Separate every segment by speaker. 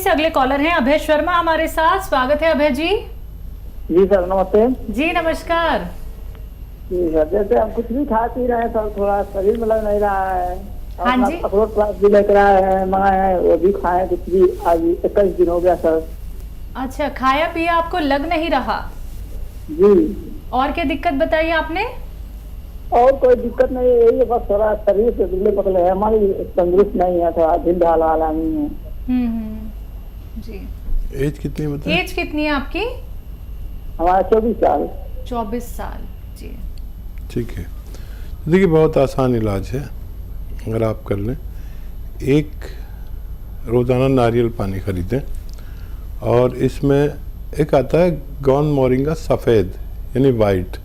Speaker 1: से अगले कॉलर हैं अभय शर्मा हमारे साथ। स्वागत है अभय जी।
Speaker 2: जी सर नमस्ते।
Speaker 1: जी नमस्कार।
Speaker 2: जी सर, जैसे हम कुछ भी खा पी रहे हैं सर, थोड़ा शरीर में लग नहीं रहा है।
Speaker 1: हाँ जी।
Speaker 2: अखरोट प्लास भी लेकर आए हैं, मंगाए हैं, वो भी खाए, कुछ भी आज 21 दिन हो गया सर।
Speaker 1: अच्छा, खाया पिया आपको लग नहीं रहा?
Speaker 2: जी।
Speaker 1: और क्या दिक्कत बताइए आपने?
Speaker 2: और कोई दिक्कत नहीं है, यही है बस थोड़ा शरीर से दुबले पतले है, हमारी तंदुरुस्त नहीं है, थोड़ा ढील ढाल वाला नहीं है।
Speaker 1: जी।
Speaker 3: एज कितनी बताएं?
Speaker 1: एज कितनी है आपकी?
Speaker 2: हमारा 24 साल।
Speaker 1: 24 साल। जी
Speaker 3: ठीक है। देखिए बहुत आसान इलाज है, अगर आप कर लें। एक रोज़ाना नारियल पानी खरीदें और इसमें एक आता है गौन मोरिंगा सफ़ेद यानी वाइट,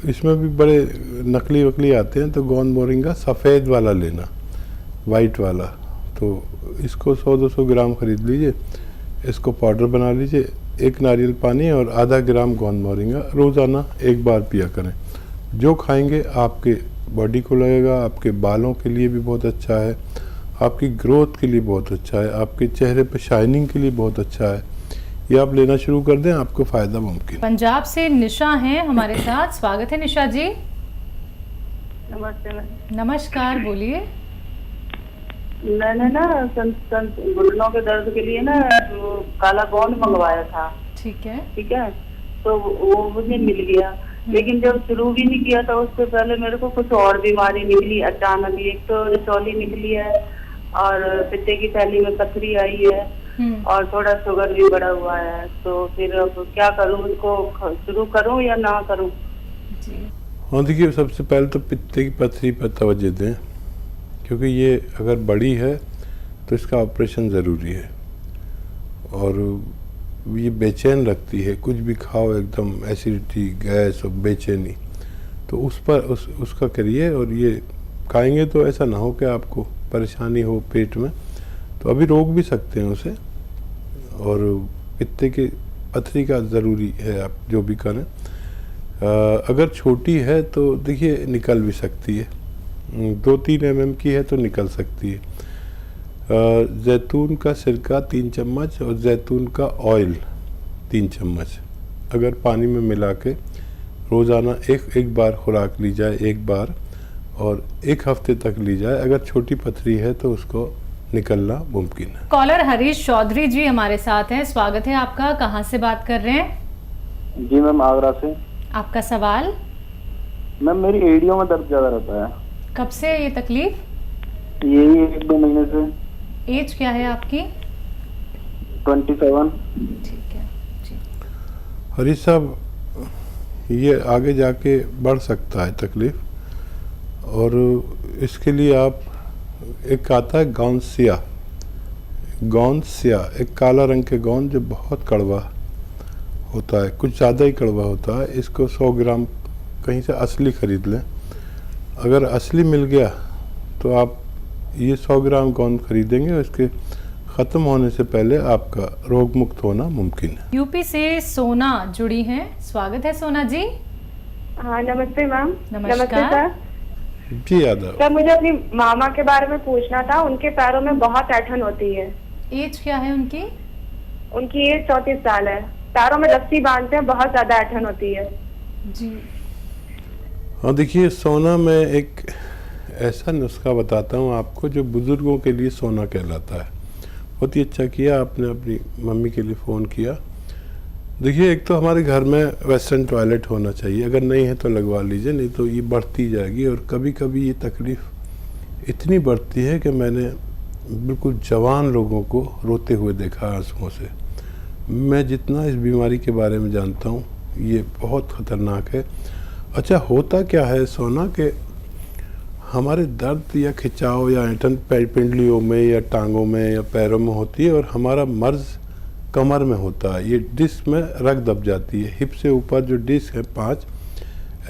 Speaker 3: इसमें भी बड़े नकली वकली आते हैं, तो गौन मोरिंगा सफ़ेद वाला लेना, वाइट वाला। तो इसको 100-200 ग्राम खरीद लीजिए, इसको पाउडर बना लीजिए, एक नारियल पानी और आधा ग्राम गौन मोरिंगा रोज़ाना एक बार पिया करें। जो खाएंगे आपके बॉडी को लगेगा, आपके बालों के लिए भी बहुत अच्छा है, आपकी ग्रोथ के लिए बहुत अच्छा है, आपके चेहरे पे शाइनिंग के लिए बहुत अच्छा है। ये आप लेना शुरू कर दें, आपको फ़ायदा मुमकिन।
Speaker 1: पंजाब से निशा हैं हमारे साथ। स्वागत है निशा जी।
Speaker 4: नमस्ते।
Speaker 1: नमस्कार, बोलिए।
Speaker 4: मैंने ना घुटनों के दर्द के लिए ना जो काला गोंद मंगवाया था।
Speaker 1: ठीक है।
Speaker 4: ठीक है, तो वो मुझे मिल गया, लेकिन जब शुरू भी नहीं किया था उससे पहले मेरे को कुछ और बीमारी निकली अचानक। एक तो रसौली निकली है और पित्ते की थैली में पथरी आई है और थोड़ा शुगर भी बढ़ा हुआ है। तो फिर अब क्या करूं, उसको शुरू करूं या ना करूं?
Speaker 1: जी।
Speaker 3: हाँ देखिए, सबसे पहले तो पित्ते की पथरी पर तवज्जो दें, क्योंकि ये अगर बड़ी है तो इसका ऑपरेशन ज़रूरी है। और ये बेचैन रखती है, कुछ भी खाओ एकदम एसिडिटी, गैस और बेचैनी, तो उस पर उसका करिए। और ये खाएंगे तो ऐसा ना हो कि आपको परेशानी हो पेट में, तो अभी रोक भी सकते हैं उसे। और पित्ते की पथरी का ज़रूरी है आप जो भी करें। अगर छोटी है तो देखिए निकल भी सकती है, 2-3 mm की है तो निकल सकती है। जैतून का सिरका 3 चम्मच और जैतून का ऑयल 3 चम्मच अगर पानी में मिला के रोज़ाना एक बार खुराक ली जाए, एक बार, और 1 हफ्ते तक ली जाए। अगर छोटी पथरी है तो उसको निकलना मुमकिन है।
Speaker 1: कॉलर हरीश चौधरी जी हमारे साथ हैं। स्वागत है आपका। कहाँ से बात कर रहे हैं?
Speaker 2: जी मैम, आगरा से।
Speaker 1: आपका सवाल?
Speaker 2: मैम मेरी एड़ियों में दर्द ज्यादा रहता है।
Speaker 1: कब से ये तकलीफ?
Speaker 2: यही 1-2 महीने से।
Speaker 1: एज क्या है आपकी?
Speaker 2: 27।
Speaker 1: ठीक है जी।
Speaker 3: हरीश साहब, ये आगे जाके बढ़ सकता है तकलीफ़, और इसके लिए आप, एक आता है गौंसिया, एक काला रंग के गोंद जो बहुत कड़वा होता है, कुछ ज़्यादा ही कड़वा होता है। इसको 100 ग्राम कहीं से असली ख़रीद लें। अगर असली मिल गया तो आप ये 100 ग्राम गोंद खरीदेंगे और इसके ख़त्म होने से पहले आपका रोग मुक्त होना मुमकिन है।
Speaker 1: यूपी से सोना जुड़ी हैं। स्वागत है सोना जी।
Speaker 4: हाँ नमस्ते मैम।
Speaker 1: नमस्कार।
Speaker 4: सर।
Speaker 3: जी यादव।
Speaker 4: सर मुझे अपनी मामा के बारे में पूछना था। उनके पैरों में बहुत ऐंठन होती है।
Speaker 1: एज क्या है उनकी?
Speaker 4: उनकी एज 34 साल है। पैरों में रस्सी बांधते हैं, बहुत ज्यादा ऐंठन होती है
Speaker 1: जी।
Speaker 3: हाँ देखिए, सोना में एक ऐसा नुस्खा बताता हूँ आपको जो बुज़ुर्गों के लिए सोना कहलाता है। बहुत ही अच्छा किया आपने, अपनी मम्मी के लिए फ़ोन किया। देखिए, एक तो हमारे घर में वेस्टर्न टॉयलेट होना चाहिए, अगर नहीं है तो लगवा लीजिए, नहीं तो ये बढ़ती जाएगी। और कभी कभी ये तकलीफ़ इतनी बढ़ती है कि मैंने बिल्कुल जवान लोगों को रोते हुए देखा आंसुओं से। मैं जितना इस बीमारी के बारे में जानता हूँ, ये बहुत ख़तरनाक है। अच्छा, होता क्या है सोना के हमारे दर्द या खिंचाव या ऐंठन पिंडलियों में या टांगों में या पैरों में होती है, और हमारा मर्ज कमर में होता है। ये डिस्क में रग दब जाती है। हिप से ऊपर जो डिस्क है 5,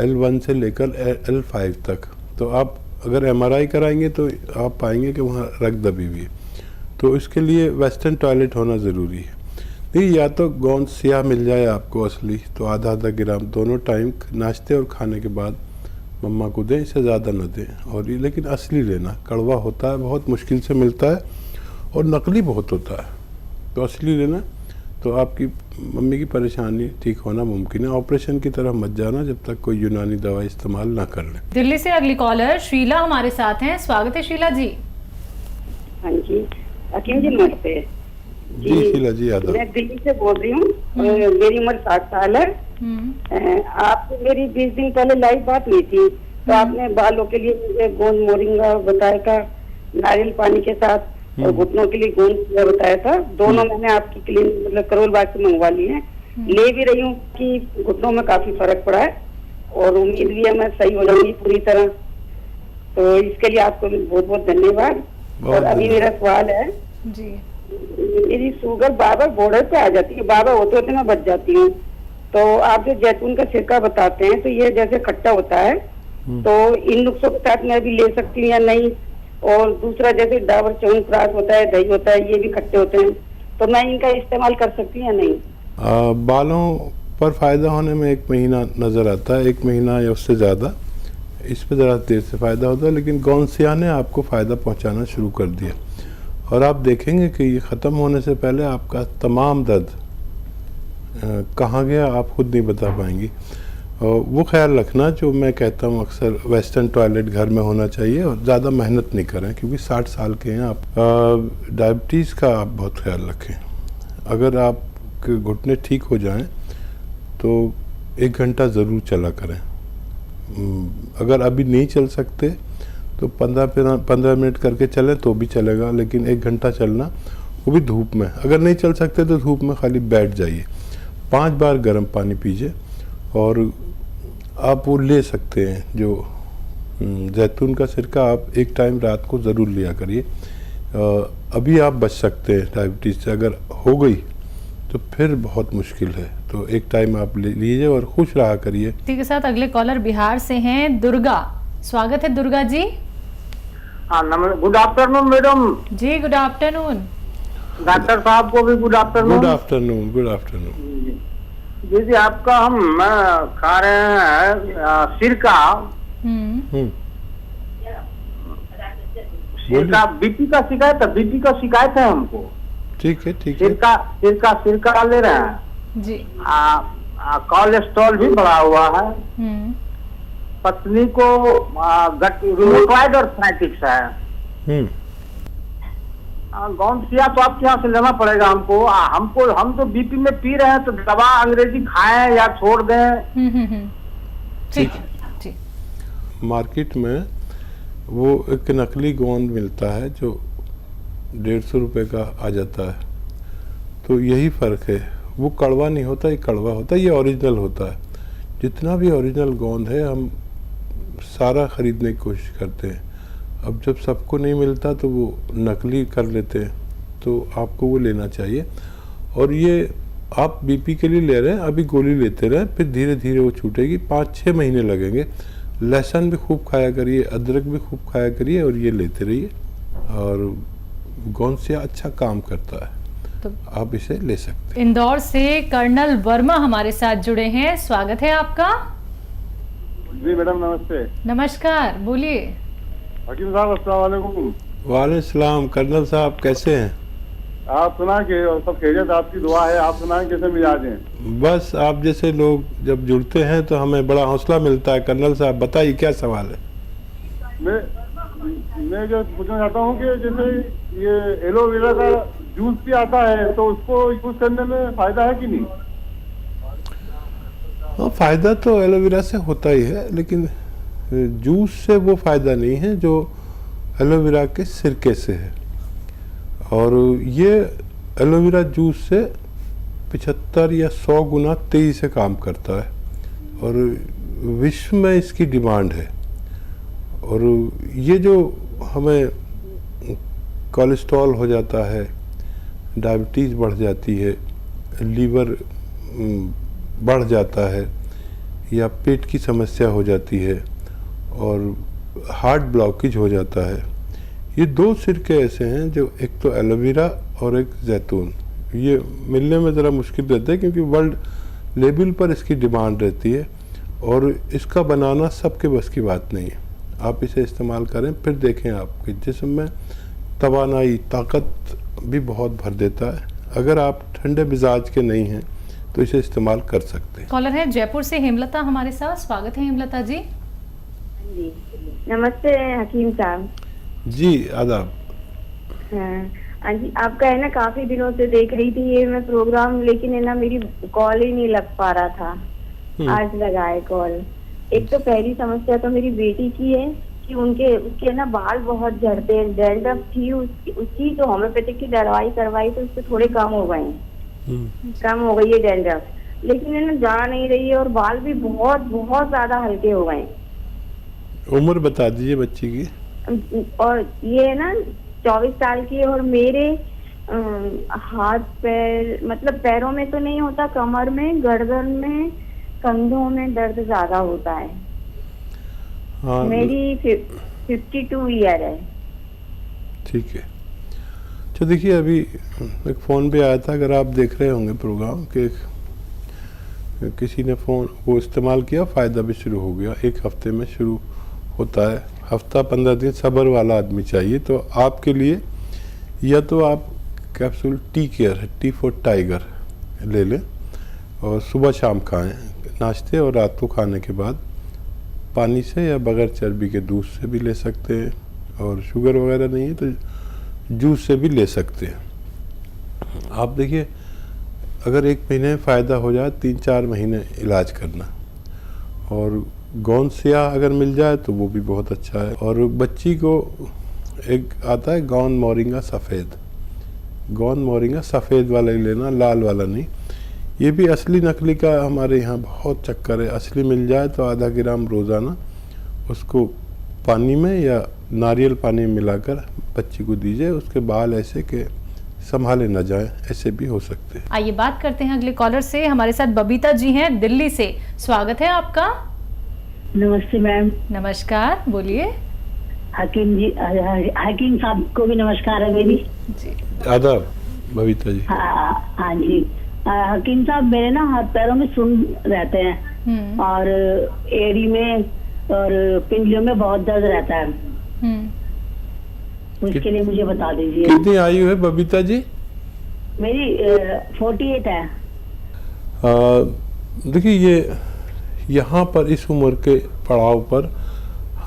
Speaker 3: L1 से लेकर L5 तक, तो आप अगर MRI कराएंगे तो आप पाएंगे कि वहाँ रग दबी हुई है। तो इसके लिए वेस्टर्न टॉयलेट होना ज़रूरी है। देखिए, या तो गोंद सिया मिल जाए आपको असली, तो आधा ग्राम दोनों टाइम नाश्ते और खाने के बाद मम्मा को दें, इससे ज़्यादा न दें। और ये लेकिन असली लेना, कड़वा होता है, बहुत मुश्किल से मिलता है और नकली बहुत होता है, तो असली लेना। तो आपकी मम्मी की परेशानी ठीक होना मुमकिन है। ऑपरेशन की तरफ मत जाना जब तक कोई यूनानी दवा इस्तेमाल ना कर ले।
Speaker 1: दिल्ली से अगली कॉलर शीला हमारे साथ हैं, स्वागत है शीला जी।
Speaker 5: हाँ जी, हकीम जी नमस्ते।
Speaker 3: जी शीला जी यादव,
Speaker 5: मैं दिल्ली से बोल रही हूँ। मेरी उम्र 60 साल है। आपसे मेरी 20 दिन पहले लाइव बात हुई थी, तो आपने बालों के लिए मुझे गोंद मोरिंगा बताया था, नारियल पानी के साथ, और घुटनों के लिए गोंद बताया था। दोनों मैंने आपकी क्लिनिक मतलब करोल बाग से मंगवा लिए हैं। ले भी रही हूँ कि घुटनों में काफी फर्क पड़ा है और उम्मीद भी है मैं सही हो जाऊंगी पूरी तरह। तो इसके लिए आपको बहुत बहुत धन्यवाद। और अभी मेरा सवाल है
Speaker 1: जी,
Speaker 5: मेरी शुगर बार बॉर्डर पे आ जाती है, बार होते होते मैं बच जाती हूँ। तो आप जो जैतून का सिरका बताते हैं, तो ये जैसे खट्टा होता है, तो इन नुस्खों के साथ मैं भी ले सकती हूँ या नहीं? और दूसरा जैसे डाबर च्यवनप्राश होता है, दही होता है, ये भी खट्टे होते हैं, तो मैं इनका इस्तेमाल कर सकती हूँ या नहीं?
Speaker 3: बालों पर फ़ायदा होने में 1 महीना नज़र आता है, 1 महीना या उससे ज़्यादा। इस पर ज़रा देर से फ़ायदा होता है, लेकिन गौनसिया ने आपको फ़ायदा पहुंचाना शुरू कर दिया और आप देखेंगे कि ये ख़त्म होने से पहले आपका तमाम दर्द कहाँ गया आप खुद नहीं बता पाएंगी। वो ख्याल रखना जो मैं कहता हूँ अक्सर, वेस्टर्न टॉयलेट घर में होना चाहिए और ज़्यादा मेहनत नहीं करें, क्योंकि 60 साल के हैं आप। डायबिटीज़ का आप बहुत ख्याल रखें। अगर आपके घुटने ठीक हो जाएं तो 1 घंटा ज़रूर चला करें। अगर अभी नहीं चल सकते तो 15 मिनट करके चलें तो भी चलेगा, लेकिन 1 घंटा चलना, वो भी धूप में। अगर नहीं चल सकते तो धूप में खाली बैठ जाइए। 5 बार गर्म पानी पीजिए और आप वो ले सकते हैं जो जैतून का सिरका, आप एक टाइम रात को ज़रूर लिया करिए। अभी आप बच सकते हैं डायबिटीज़ से, अगर हो गई तो फिर बहुत मुश्किल है। तो एक टाइम आप ले लीजिए और खुश रहा करिए।
Speaker 1: इसी के साथ अगले कॉलर बिहार से हैं दुर्गा, स्वागत है दुर्गा जी।
Speaker 2: हाँ गुड आफ्टरनून मैडम।
Speaker 1: जी गुड आफ्टरनून।
Speaker 2: डॉक्टर साहब को भी good afternoon.
Speaker 3: Good afternoon, good afternoon.
Speaker 2: दीदी आपका हम खा रहे हैं सिरका। सिरका बीपी का शिकायत है, बीपी का शिकायत है हमको।
Speaker 3: ठीक है, ठीक है।
Speaker 2: सिरका ले रहे हैं
Speaker 1: जी।
Speaker 2: कोलेस्ट्रॉल भी बढ़ा हुआ है। पत्नी को रूमेटॉइड आर्थराइटिस है। गौनसिया तो आपके यहाँ से लेना पड़ेगा हमको। हम तो बीपी में पी रहे हैं, तो दवा अंग्रेजी खाएं या छोड़ दें?
Speaker 1: ठीक है।
Speaker 3: मार्केट में वो एक नकली गोंद मिलता है जो 150 रुपये का आ जाता है, तो यही फ़र्क है। वो कड़वा नहीं होता, ये कड़वा होता है, ये ओरिजिनल होता है। जितना भी ओरिजिनल गोंद है हम सारा ख़रीदने की कोशिश करते हैं। अब जब सबको नहीं मिलता तो वो नकली कर लेते हैं, तो आपको वो लेना चाहिए। और ये आप बीपी के लिए ले रहे हैं, अभी गोली लेते रहें, फिर धीरे धीरे वो छूटेगी। 5-6 महीने लगेंगे। लहसुन भी खूब खाया करिए, अदरक भी खूब खाया करिए और ये लेते रहिए। और गौनसिया अच्छा काम करता है, तो आप इसे ले सकते हैं।
Speaker 1: इंदौर से कर्नल वर्मा हमारे साथ जुड़े हैं, स्वागत है आपका।
Speaker 6: जी मैडम नमस्ते।
Speaker 1: नमस्कार, बोलिए।
Speaker 6: हकीम साहब अस्सलाम वालेकुम।
Speaker 3: वालेकुम सलाम। कर्नल साहब कैसे हैं?
Speaker 6: आप सुना के सब खैरियत, आपकी दुआ है। आप सुनाएं कैसे मिजाज हैं?
Speaker 3: बस आप जैसे लोग जब जुड़ते हैं तो हमें बड़ा हौसला मिलता है। कर्नल साहब बताइए क्या सवाल है?
Speaker 6: मैं जो पूछना चाहता हूँ कि जैसे ये एलोवेरा का जूस भी आता है, तो उसको यूज करने में फायदा है कि नहीं?
Speaker 3: हाँ, फायदा तो एलोवेरा से होता ही है, लेकिन जूस से वो फायदा नहीं है जो एलोवेरा के सिरके से है। और ये एलोवेरा जूस से 75 या 100 गुना तेजी से काम करता है और विश्व में इसकी डिमांड है। और ये जो हमें कोलेस्ट्रॉल हो जाता है, डायबिटीज़ बढ़ जाती है, लीवर बढ़ जाता है या पेट की समस्या हो जाती है और हार्ट ब्लॉकेज हो जाता है, ये 2 सिरके ऐसे हैं जो एक तो एलोवेरा और एक जैतून, ये मिलने में ज़रा मुश्किल रहता है क्योंकि वर्ल्ड लेवल पर इसकी डिमांड रहती है और इसका बनाना सबके बस की बात नहीं है। आप इसे इस्तेमाल करें, फिर देखें आपके जिस्म में तवानाई, ताकत भी बहुत भर देता है। अगर आप ठंडे मिजाज के नहीं हैं तो इसे इस्तेमाल कर सकते हैं।
Speaker 1: कॉलर है जयपुर से हेमलता हमारे साथ। स्वागत है हेमलता जी।
Speaker 7: जी नमस्ते हकीम साहब।
Speaker 3: जी आदाब।
Speaker 7: हाँ जी, आपका है ना काफी दिनों से देख रही थी ये मैं प्रोग्राम, लेकिन है ना मेरी कॉल ही नहीं लग पा रहा था। आज लगाए कॉल। एक तो पहली समस्या तो मेरी बेटी की है कि उसके ना बाल बहुत झड़ते हैं। डैंड्रफ थी उसकी तो होम्योपैथिक की दवाई करवाई तो उससे थोड़े कम हो गए, कम हो गई है डैंड्रफ, लेकिन है ना जा नहीं रही है और बाल भी बहुत बहुत ज्यादा हल्के हो गए।
Speaker 3: उम्र बता दीजिए बच्ची की।
Speaker 7: और ये है ना 24 साल की है और मेरे हाथ पैर मतलब पैरों में तो नहीं होता, कमर में, गर्दन में, कंधों में दर्द ज्यादा होता है।
Speaker 3: हाँ,
Speaker 7: मेरी 52 ईयर है।
Speaker 3: ठीक है। तो देखिए अभी एक फ़ोन पे आया था, अगर आप देख रहे होंगे प्रोग्राम के किसी ने फ़ोन वो इस्तेमाल किया, फ़ायदा भी शुरू हो गया। 1 हफ्ते में शुरू होता है, हफ्ता 15 दिन सब्र वाला आदमी चाहिए। तो आपके लिए या तो आप capsule tea care, T for tiger ले लें और सुबह शाम खाएं, नाश्ते और रात को खाने के बाद पानी से या बगैर चर्बी के दूध से भी ले सकते हैं, और शुगर वगैरह नहीं है तो जूस से भी ले सकते हैं। आप देखिए अगर 1 महीने में फ़ायदा हो जाए, 3-4 महीने इलाज करना, और गोंद स्याह अगर मिल जाए तो वो भी बहुत अच्छा है। और बच्ची को एक आता है गोंद मोरिंगा सफ़ेद, गोंद मोरिंगा सफ़ेद वाला ही लेना, लाल वाला नहीं। ये भी असली नकली का हमारे यहाँ बहुत चक्कर है। असली मिल जाए तो आधा ग्राम रोज़ाना उसको पानी में या नारियल पानी में मिलाकर बच्ची को दीजिए। उसके बाल ऐसे कि संभाले न जाए, ऐसे भी हो सकते हैं।
Speaker 1: आइए बात करते हैं अगले कॉलर से। हमारे साथ बबीता जी हैं दिल्ली से। स्वागत है आपका।
Speaker 8: नमस्ते मैम।
Speaker 1: नमस्कार, बोलिए।
Speaker 8: हकीम जी, हकीम साहब को भी नमस्कार है मेरी।
Speaker 1: जी
Speaker 3: आदाब बबीता जी।
Speaker 8: हाँ जी, हकीम साहब मेरे ना हाथ पैरों में सुन रहते हैं और एड़ी में और पिंडलियों में बहुत दर्द रहता है। उसके लिए मुझे बता दीजिए।
Speaker 3: कितनी आयु है बबीता जी?
Speaker 8: मेरी 48 है।
Speaker 3: देखिए ये यहाँ पर इस उम्र के पड़ाव पर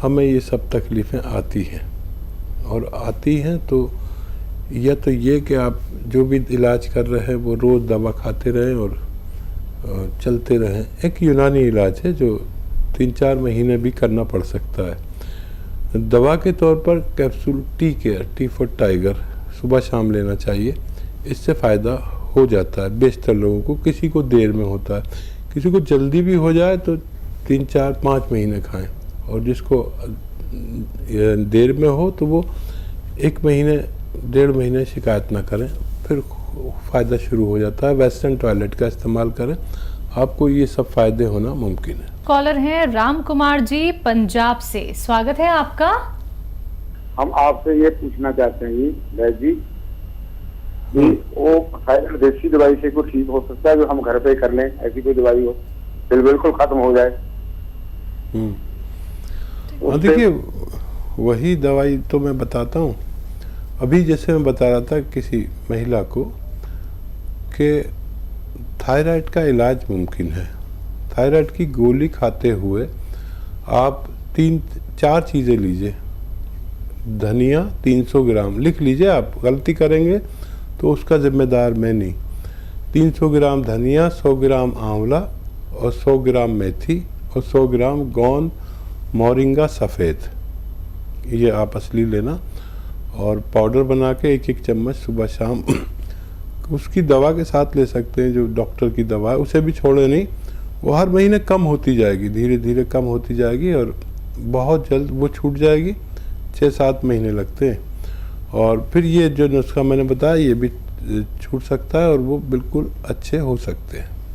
Speaker 3: हमें ये सब तकलीफ़ें आती हैं, और आती हैं तो या तो ये कि आप जो भी इलाज कर रहे हैं वो रोज़ दवा खाते रहें और चलते रहें। एक यूनानी इलाज है जो 3-4 महीने भी करना पड़ सकता है। दवा के तौर पर capsule tea care, T for tiger सुबह शाम लेना चाहिए। इससे फ़ायदा हो जाता है बेशतर लोगों को। किसी को देर में होता है, किसी को जल्दी भी हो जाए तो 3-4-5 महीने खाएं, और जिसको देर में हो तो वो 1 महीने 1.5 महीने शिकायत ना करें, फिर फ़ायदा शुरू हो जाता है। वेस्टर्न टॉयलेट का इस्तेमाल करें, आपको ये सब फ़ायदे होना मुमकिन है।
Speaker 1: कॉलर हैं राम कुमार जी पंजाब से। स्वागत है आपका।
Speaker 6: हम आपसे ये पूछना चाहते हैं वैद जी कि वो देसी दवाई से कुछ ठीक हो सकता है जो हम घर पे कर लें? ऐसी कोई दवाई हो बिल्कुल खत्म हो जाए?
Speaker 3: देखिए वही दवाई तो मैं बताता हूँ। अभी जैसे मैं बता रहा था किसी महिला को कि थायराइड का इलाज मुमकिन है। थायराइड की गोली खाते हुए आप 3-4 चीज़ें लीजिए। धनिया 300 ग्राम लिख लीजिए, आप गलती करेंगे तो उसका जिम्मेदार मैं नहीं। 300 ग्राम धनिया, 100 ग्राम आंवला और 100 ग्राम मेथी और 100 ग्राम गोंद मोरिंगा सफ़ेद, ये आप असली लेना, और पाउडर बना के 1-1 चम्मच सुबह शाम उसकी दवा के साथ ले सकते हैं, जो डॉक्टर की दवा है। उसे भी छोड़े नहीं, वो हर महीने कम होती जाएगी, धीरे धीरे कम होती जाएगी और बहुत जल्द वो छूट जाएगी। 6-7 महीने लगते हैं, और फिर ये जो नुस्खा मैंने बताया ये भी छूट सकता है और वो बिल्कुल अच्छे हो सकते हैं।